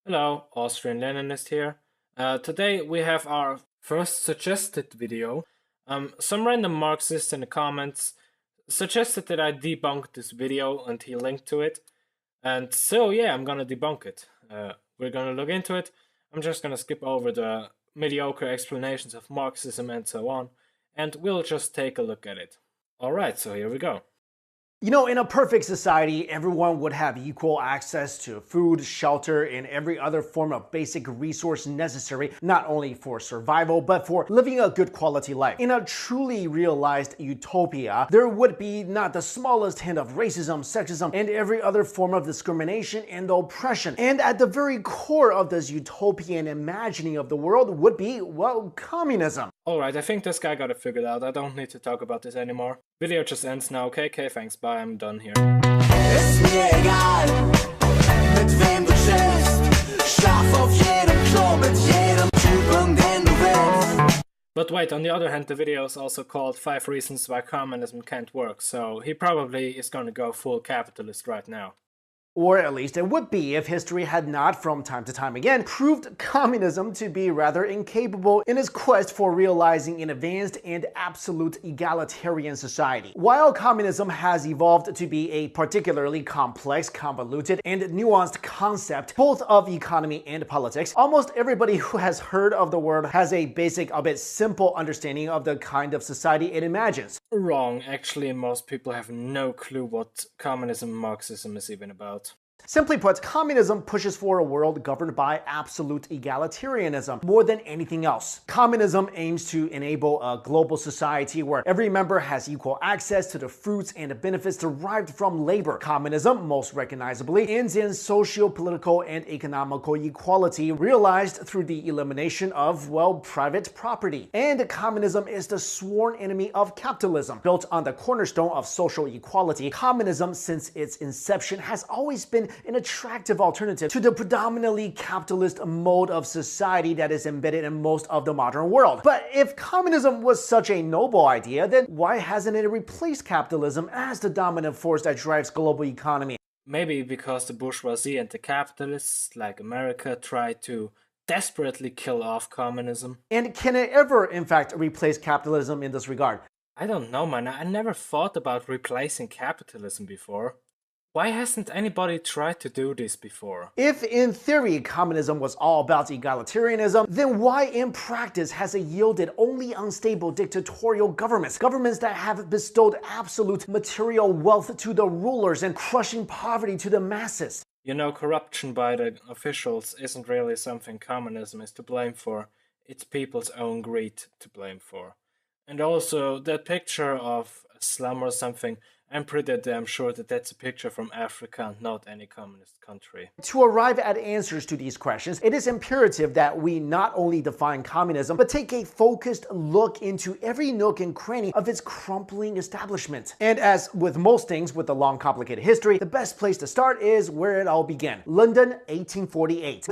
Hello, Austrian Leninist here. Today we have our first suggested video. Some random Marxist in the comments suggested that I debunk this video and he linked to it. And so yeah, I'm gonna debunk it. We're gonna look into it. I'm just gonna skip over the mediocre explanations of Marxism and so on, and we'll just take a look at it. Alright, so here we go. You know, in a perfect society, everyone would have equal access to food, shelter, and every other form of basic resource necessary, not only for survival, but for living a good quality life. In a truly realized utopia, there would be not the smallest hint of racism, sexism, and every other form of discrimination and oppression. And at the very core of this utopian imagining of the world would be, well, communism. Alright, I think this guy got it figured out. I don't need to talk about this anymore. Video just ends now. Okay, thanks, bye, I'm done here. Ist mir egal, mit wem du chillst. Schlaf auf jedem Klo mit jedem Typen, den du willst. But wait, on the other hand, the video is also called 5 Reasons Why Communism Can't Work, so he probably is gonna go full capitalist right now. Or at least it would be if history had not, from time to time again, proved communism to be rather incapable in its quest for realizing an advanced and absolute egalitarian society. While communism has evolved to be a particularly complex, convoluted, and nuanced concept, both of economy and politics, almost everybody who has heard of the word has a basic, albeit simple understanding of the kind of society it imagines. Wrong, actually most people have no clue what communism and Marxism is even about. Simply put, communism pushes for a world governed by absolute egalitarianism more than anything else. Communism aims to enable a global society where every member has equal access to the fruits and benefits derived from labor. Communism, most recognizably, ends in socio-political and economical equality realized through the elimination of, well, private property. And communism is the sworn enemy of capitalism. Built on the cornerstone of social equality, communism, since its inception, has always been an attractive alternative to the predominantly capitalist mode of society that is embedded in most of the modern world. But if communism was such a noble idea, then why hasn't it replaced capitalism as the dominant force that drives global economy? Maybe because the bourgeoisie and the capitalists, like America, tried to desperately kill off communism. And can it ever, in fact, replace capitalism in this regard? I don't know, man. I never thought about replacing capitalism before. Why hasn't anybody tried to do this before? If in theory communism was all about egalitarianism, then why in practice has it yielded only unstable dictatorial governments? Governments that have bestowed absolute material wealth to the rulers and crushing poverty to the masses. You know, corruption by the officials isn't really something communism is to blame for. It's people's own greed to blame for. And also, that picture of a slum or something, I'm pretty damn sure that that's a picture from Africa, not any communist country. To arrive at answers to these questions, it is imperative that we not only define communism, but take a focused look into every nook and cranny of its crumbling establishment. And as with most things with a long, complicated history, the best place to start is where it all began. London, 1848.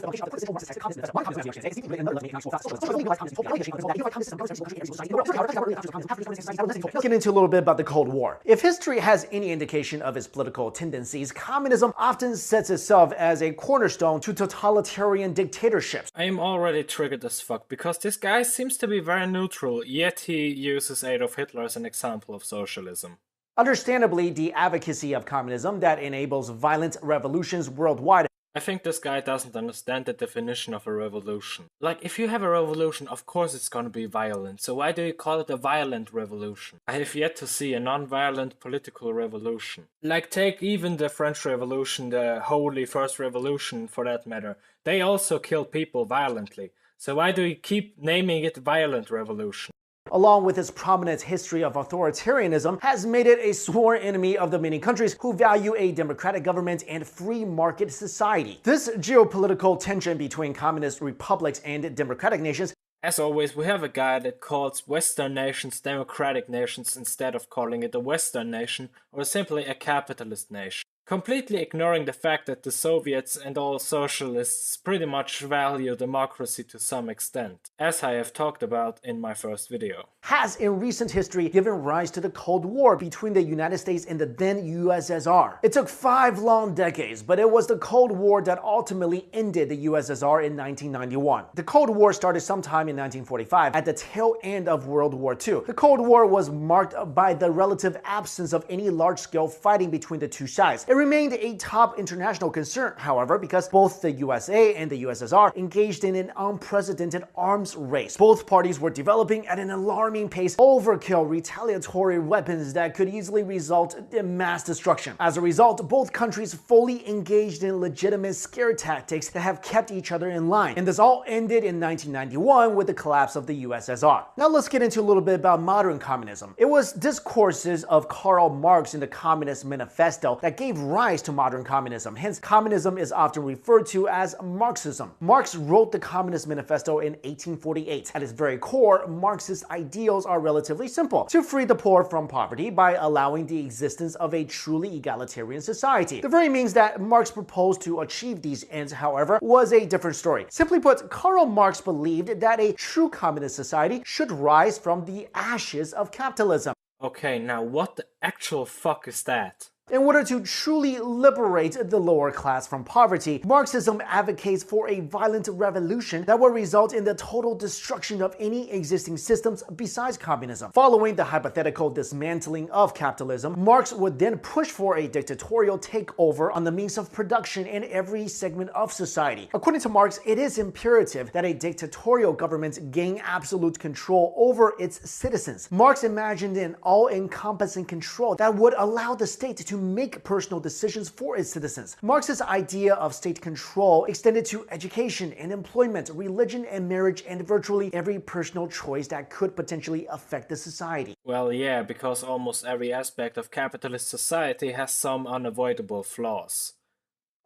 Let's get into a little bit about the Cold War. If history has any indication of its political tendencies, communism often sets itself as a cornerstone to totalitarian dictatorships. I am already triggered as fuck, because this guy seems to be very neutral, yet he uses Adolf Hitler as an example of socialism. Understandably, the advocacy of communism that enables violent revolutions worldwide. I think this guy doesn't understand the definition of a revolution. Like, if you have a revolution, of course it's gonna be violent, so why do you call it a violent revolution? I have yet to see a non-violent political revolution. Like, take even the French Revolution, the Holy First Revolution for that matter. They also killed people violently, so why do you keep naming it violent revolution? Along with its prominent history of authoritarianism, has made it a sworn enemy of the many countries who value a democratic government and free market society. This geopolitical tension between communist republics and democratic nations. As always, we have a guy that calls Western nations democratic nations instead of calling it a Western nation or simply a capitalist nation. completely ignoring the fact that the Soviets and all socialists pretty much value democracy to some extent, as I have talked about in my first video. Has in recent history given rise to the Cold War between the United States and the then USSR. It took 5 long decades, but it was the Cold War that ultimately ended the USSR in 1991. The Cold War started sometime in 1945 at the tail end of World War II. The Cold War was marked by the relative absence of any large-scale fighting between the two sides. It remained a top international concern, however, because both the USA and the USSR engaged in an unprecedented arms race. Both parties were developing at an alarming pace overkill retaliatory weapons that could easily result in mass destruction. As a result, both countries fully engaged in legitimate scare tactics that have kept each other in line. And this all ended in 1991 with the collapse of the USSR. Now let's get into a little bit about modern communism. It was discourses of Karl Marx in the Communist Manifesto that gave rise to modern communism. Hence, communism is often referred to as Marxism. Marx wrote the Communist Manifesto in 1848. At its very core, Marxist ideals are relatively simple: to free the poor from poverty by allowing the existence of a truly egalitarian society. The very means that Marx proposed to achieve these ends, however, was a different story. Simply put, Karl Marx believed that a true communist society should rise from the ashes of capitalism. Okay, now what the actual fuck is that? In order to truly liberate the lower class from poverty, Marxism advocates for a violent revolution that will result in the total destruction of any existing systems besides communism. Following the hypothetical dismantling of capitalism, Marx would then push for a dictatorial takeover on the means of production in every segment of society. According to Marx, it is imperative that a dictatorial government gain absolute control over its citizens. Marx imagined an all-encompassing control that would allow the state to make personal decisions for its citizens. Marx's idea of state control extended to education and employment, religion and marriage, and virtually every personal choice that could potentially affect the society. Well, yeah, because almost every aspect of capitalist society has some unavoidable flaws.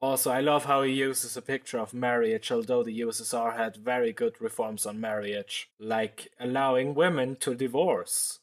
Also, I love how he uses a picture of marriage, although the USSR had very good reforms on marriage, like allowing women to divorce,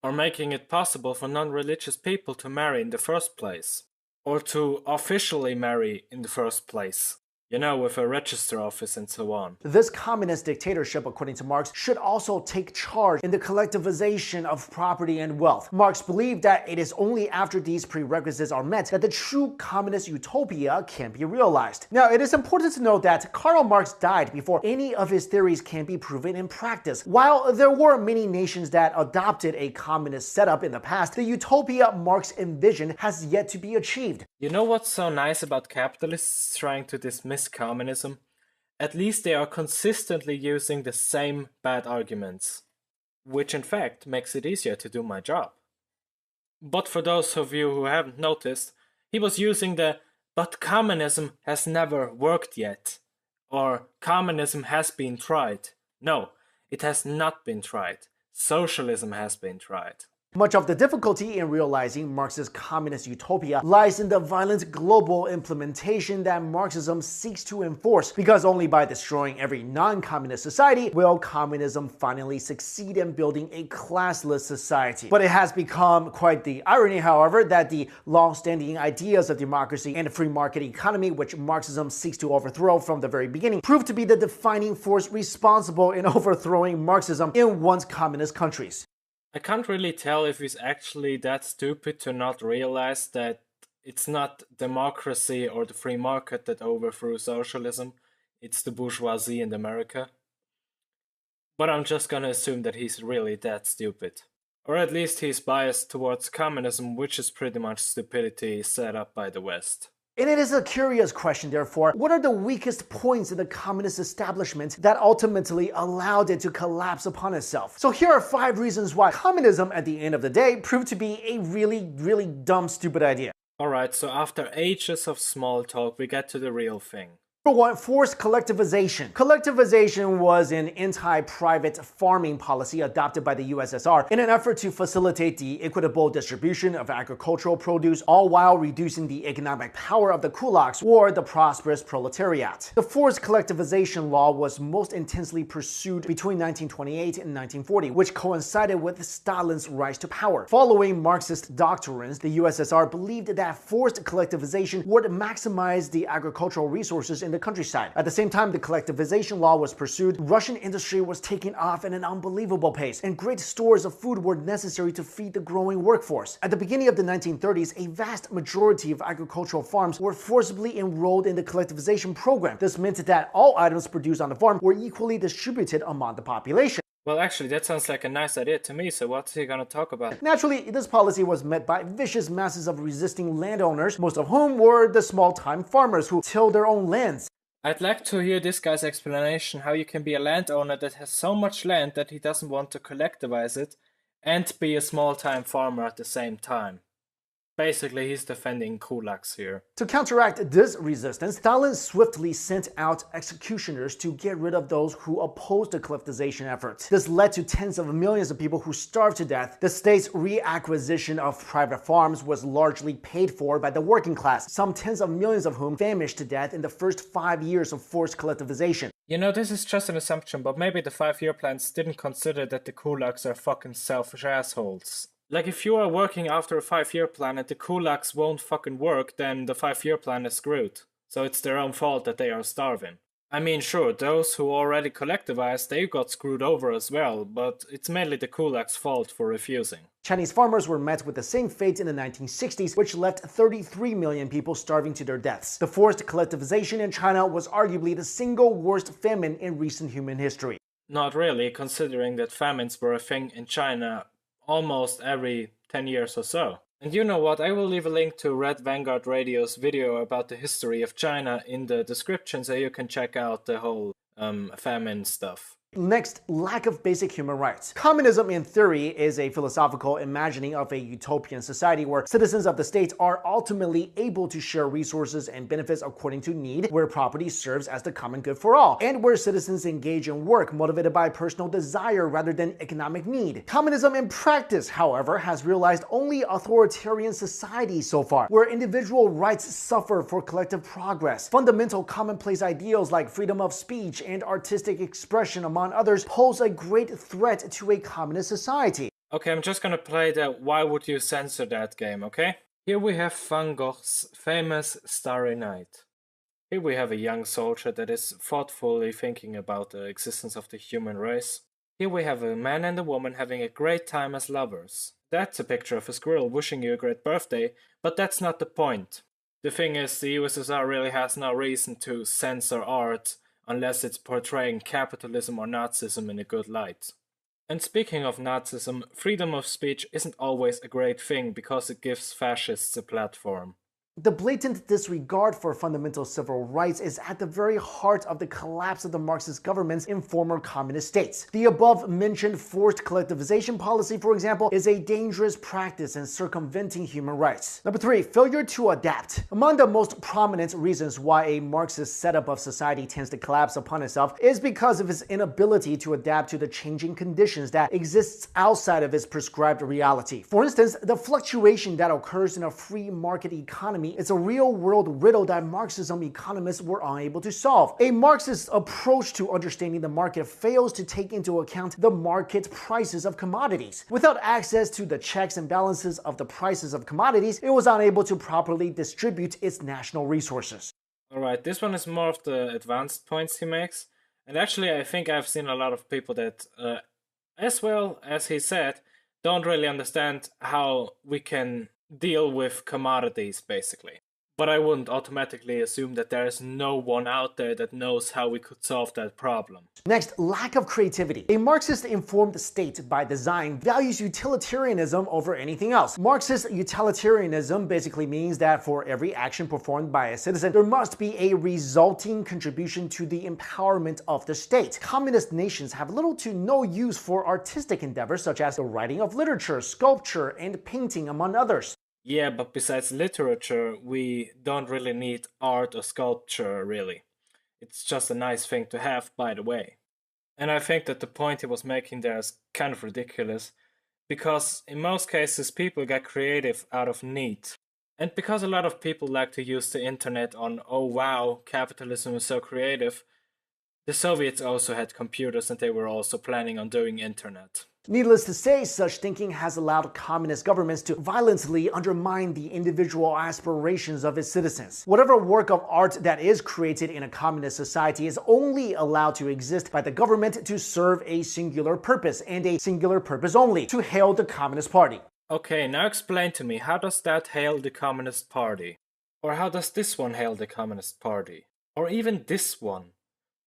or making it possible for non-religious people to marry in the first place, or to officially marry in the first place. You know, with a register office and so on. This communist dictatorship, according to Marx, should also take charge in the collectivization of property and wealth. Marx believed that it is only after these prerequisites are met that the true communist utopia can be realized. Now, it is important to note that Karl Marx died before any of his theories can be proven in practice. While there were many nations that adopted a communist setup in the past, the utopia Marx envisioned has yet to be achieved. You know what's so nice about capitalists trying to dismiss communism? At least they are consistently using the same bad arguments, which in fact makes it easier to do my job. But for those of you who haven't noticed, he was using the "but communism has never worked yet," or "communism has been tried." No, it has not been tried. Socialism has been tried. Much of the difficulty in realizing Marx's communist utopia lies in the violent global implementation that Marxism seeks to enforce, because only by destroying every non-communist society will communism finally succeed in building a classless society. But it has become quite the irony, however, that the long-standing ideas of democracy and a free market economy, which Marxism seeks to overthrow from the very beginning, proved to be the defining force responsible in overthrowing Marxism in once communist countries. I can't really tell if he's actually that stupid to not realize that it's not democracy or the free market that overthrew socialism, it's the bourgeoisie in America. But I'm just gonna assume that he's really that stupid. Or at least he's biased towards communism, which is pretty much stupidity set up by the West. And it is a curious question, therefore, what are the weakest points in the communist establishment that ultimately allowed it to collapse upon itself? So here are 5 reasons why communism, at the end of the day, proved to be a really dumb, stupid idea. Alright, so after ages of small talk, we get to the real thing. Number one, forced collectivization. Collectivization was an anti-private farming policy adopted by the USSR in an effort to facilitate the equitable distribution of agricultural produce, all while reducing the economic power of the kulaks or the prosperous proletariat. The forced collectivization law was most intensely pursued between 1928 and 1940, which coincided with Stalin's rise to power. Following Marxist doctrines, the USSR believed that forced collectivization would maximize the agricultural resources in the countryside. At the same time the collectivization law was pursued, Russian industry was taking off at an unbelievable pace, and great stores of food were necessary to feed the growing workforce. At the beginning of the 1930s, a vast majority of agricultural farms were forcibly enrolled in the collectivization program. This meant that all items produced on the farm were equally distributed among the population. Well, actually, that sounds like a nice idea to me, so what's he gonna talk about? Naturally, this policy was met by vicious masses of resisting landowners, most of whom were the small-time farmers who tilled their own lands. I'd like to hear this guy's explanation how you can be a landowner that has so much land that he doesn't want to collectivize it and be a small-time farmer at the same time. Basically, he's defending kulaks here. To counteract this resistance, Stalin swiftly sent out executioners to get rid of those who opposed the collectivization efforts. This led to tens of millions of people who starved to death. The state's reacquisition of private farms was largely paid for by the working class, some tens of millions of whom famished to death in the first 5 years of forced collectivization. You know, this is just an assumption, but maybe the 5-year plans didn't consider that the kulaks are fucking selfish assholes. Like, if you are working after a 5-year plan and the kulaks won't fucking work, then the 5-year plan is screwed. So it's their own fault that they are starving. I mean, sure, those who already collectivized, they got screwed over as well, but it's mainly the kulaks' fault for refusing. Chinese farmers were met with the same fate in the 1960s, which left 33 million people starving to their deaths. The forced collectivization in China was arguably the single worst famine in recent human history. Not really, considering that famines were a thing in China almost every 10 years or so. And you know what, I will leave a link to Red Vanguard Radio's video about the history of China in the description so you can check out the whole famine stuff. Next, lack of basic human rights. Communism in theory is a philosophical imagining of a utopian society where citizens of the state are ultimately able to share resources and benefits according to need, where property serves as the common good for all, and where citizens engage in work motivated by personal desire rather than economic need. Communism in practice, however, has realized only authoritarian societies so far, where individual rights suffer for collective progress. Fundamental commonplace ideals like freedom of speech and artistic expression among others pose a great threat to a communist society. Okay, I'm just gonna play the "Why would you censor that" game, okay? Here we have Van Gogh's famous Starry Night. Here we have a young soldier that is thoughtfully thinking about the existence of the human race. Here we have a man and a woman having a great time as lovers. That's a picture of a squirrel wishing you a great birthday, but that's not the point. The thing is, the USSR really has no reason to censor art unless it's portraying capitalism or Nazism in a good light. And speaking of Nazism, freedom of speech isn't always a great thing because it gives fascists a platform. The blatant disregard for fundamental civil rights is at the very heart of the collapse of the Marxist governments in former communist states. The above-mentioned forced collectivization policy, for example, is a dangerous practice in circumventing human rights. Number 3, failure to adapt. Among the most prominent reasons why a Marxist setup of society tends to collapse upon itself is because of its inability to adapt to the changing conditions that exists outside of its prescribed reality. For instance, the fluctuation that occurs in a free market economy is a real-world riddle that Marxism economists were unable to solve. A Marxist approach to understanding the market fails to take into account the market prices of commodities. Without access to the checks and balances of the prices of commodities, it was unable to properly distribute its national resources. Alright, this one is more of the advanced points he makes. And actually, I think I've seen a lot of people that, as well as he said, don't really understand how we can deal with commodities, basically. But I wouldn't automatically assume that there is no one out there that knows how we could solve that problem. Next, lack of creativity. A Marxist-informed state by design values utilitarianism over anything else. Marxist utilitarianism basically means that for every action performed by a citizen, there must be a resulting contribution to the empowerment of the state. Communist nations have little to no use for artistic endeavors such as the writing of literature, sculpture, and painting, among others. Yeah, but besides literature, we don't really need art or sculpture, really. It's just a nice thing to have, by the way. And I think that the point he was making there is kind of ridiculous, because in most cases people get creative out of need. And because a lot of people like to use the internet on, oh wow, capitalism is so creative, the Soviets also had computers and they were also planning on doing internet. Needless to say, such thinking has allowed communist governments to violently undermine the individual aspirations of its citizens. Whatever work of art that is created in a communist society is only allowed to exist by the government to serve a singular purpose, and a singular purpose only: to hail the Communist Party. Okay, now explain to me, how does that hail the Communist Party? Or how does this one hail the Communist Party? Or even this one?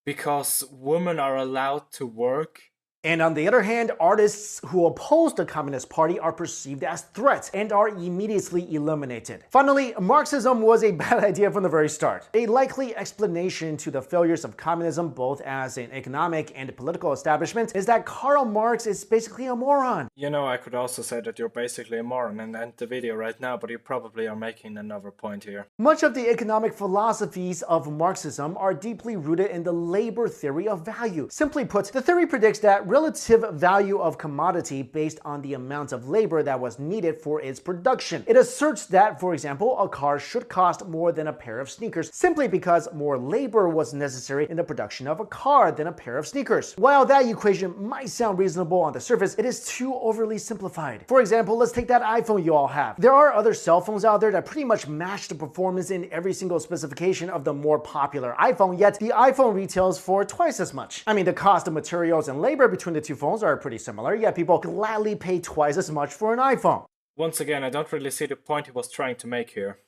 Because women are allowed to work? And on the other hand, artists who oppose the Communist Party are perceived as threats and are immediately eliminated. Finally, Marxism was a bad idea from the very start. A likely explanation to the failures of communism, both as an economic and political establishment, is that Karl Marx is basically a moron. You know, I could also say that you're basically a moron and end the video right now, but you probably are making another point here. Much of the economic philosophies of Marxism are deeply rooted in the labor theory of value. Simply put, the theory predicts that relative value of commodity based on the amount of labor that was needed for its production. It asserts that, for example, a car should cost more than a pair of sneakers simply because more labor was necessary in the production of a car than a pair of sneakers. While that equation might sound reasonable on the surface, it is too overly simplified. For example, let's take that iPhone you all have. There are other cell phones out there that pretty much match the performance in every single specification of the more popular iPhone, yet the iPhone retails for twice as much. I mean, the cost of materials and labor between the two phones are pretty similar, yet people gladly pay twice as much for an iPhone. Once again, I don't really see the point he was trying to make here.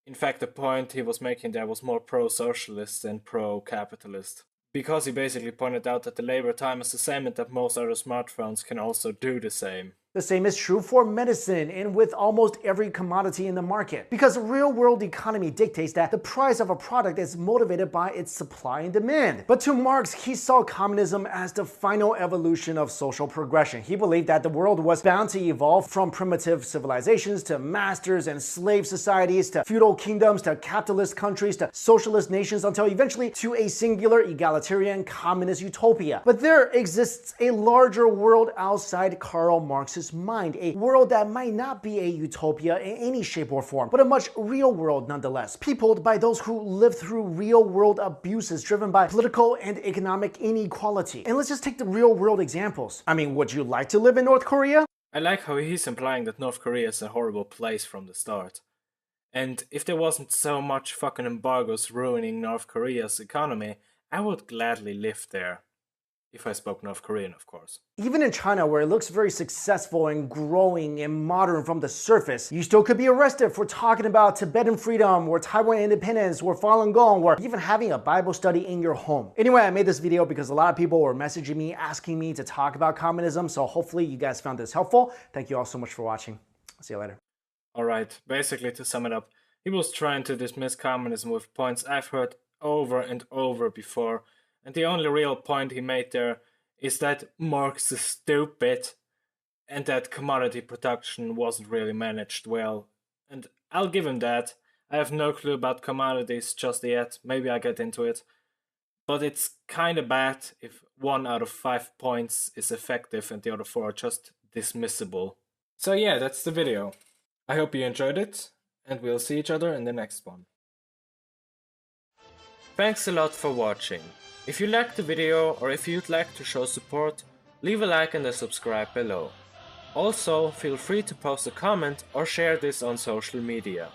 In fact, the point he was making there was more pro-socialist than pro-capitalist. Because he basically pointed out that the labor time is the same and that most other smartphones can also do the same. The same is true for medicine and with almost every commodity in the market, because the real-world economy dictates that the price of a product is motivated by its supply and demand. But to Marx, he saw communism as the final evolution of social progression. He believed that the world was bound to evolve from primitive civilizations to masters and slave societies to feudal kingdoms to capitalist countries to socialist nations until eventually to a singular egalitarian communist utopia. But there exists a larger world outside Karl Marx's mind, a world that might not be a utopia in any shape or form, but a much real world nonetheless, peopled by those who live through real world abuses driven by political and economic inequality. And let's just take the real world examples. I mean, would you like to live in North Korea? I like how he's implying that North Korea is a horrible place from the start. And if there wasn't so much fucking embargoes ruining North Korea's economy, I would gladly live there. If I spoke North Korean, of course. Even in China, where it looks very successful and growing and modern from the surface, you still could be arrested for talking about Tibetan freedom or Taiwan independence or Falun Gong or even having a Bible study in your home. Anyway, I made this video because a lot of people were messaging me, asking me to talk about communism, so hopefully you guys found this helpful. Thank you all so much for watching. See you later. Alright, basically to sum it up, he was trying to dismiss communism with points I've heard over and over before. And the only real point he made there is that Marx is stupid and that commodity production wasn't really managed well. And I'll give him that. I have no clue about commodities just yet. Maybe I'll get into it. But it's kinda bad if 1 out of 5 points is effective and the other 4 are just dismissible. So yeah, that's the video. I hope you enjoyed it, and we'll see each other in the next one. Thanks a lot for watching. If you liked the video or if you'd like to show support, leave a like and a subscribe below. Also, feel free to post a comment or share this on social media.